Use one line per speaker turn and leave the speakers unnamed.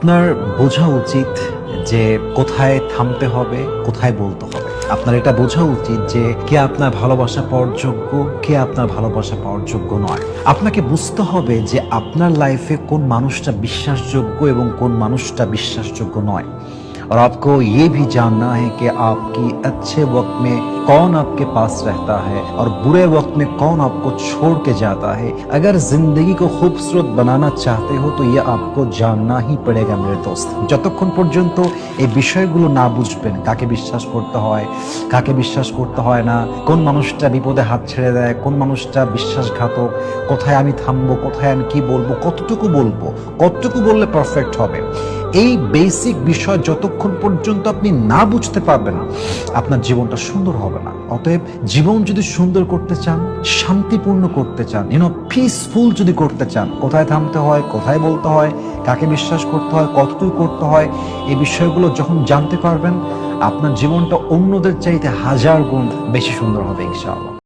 আপনার বোঝা উচিত যে কোথায় থামতে হবে, কোথায় বলতে হবে। আপনার এটা বোঝা উচিত যে কে আপনার ভালোবাসা পাওয়ার যোগ্য, কে আপনার ভালোবাসা পাওয়ার যোগ্য নয়। আপনাকে বুঝতে হবে যে আপনার লাইফে কোন মানুষটা বিশ্বাসযোগ্য এবং কোন মানুষটা বিশ্বাসযোগ্য নয়। और आपको ये भी जानना है कि आपकी अच्छे वक्त में कौन आपके पास रहता है और बुरे वक्त में कौन आपको छोड़ के जाता है। अगर जिंदगी को खूबसूरत बनाना चाहते हो तो ये आपको जानना ही पड़ेगा मेरे दोस्त। যতক্ষণ পর্যন্ত এই বিষয়গুলো না বুঝবেন, কাকে বিশ্বাস করতে হয়, কাকে বিশ্বাস করতে হয় না, কোন মানুষটা বিপদে হাত ছেড়ে দেয়, কোন মানুষটা বিশ্বাসঘাতক, কোথায় আমি থামবো, কোথায় আমি কি বলবো, কতটুকু বললে পারফেক্ট হবে, এই বেসিক বিষয় যতক্ষণ পর্যন্ত আপনি না বুঝতে পারবেন আপনার জীবনটা সুন্দর হবে না। অতএব জীবন যদি সুন্দর করতে চান, শান্তিপূর্ণ করতে চান, পিসফুল যদি করতে চান, কোথায় থামতে হয়, কোথায় বলতে হয়, কাকে বিশ্বাস করতে হয়, কতটুকু করতে হয়, এই বিষয়গুলো যখন জানতে পারবেন আপনার জীবনটা অন্যদের চাইতে হাজার গুণ বেশি সুন্দর হবে ইনশাআল্লাহ।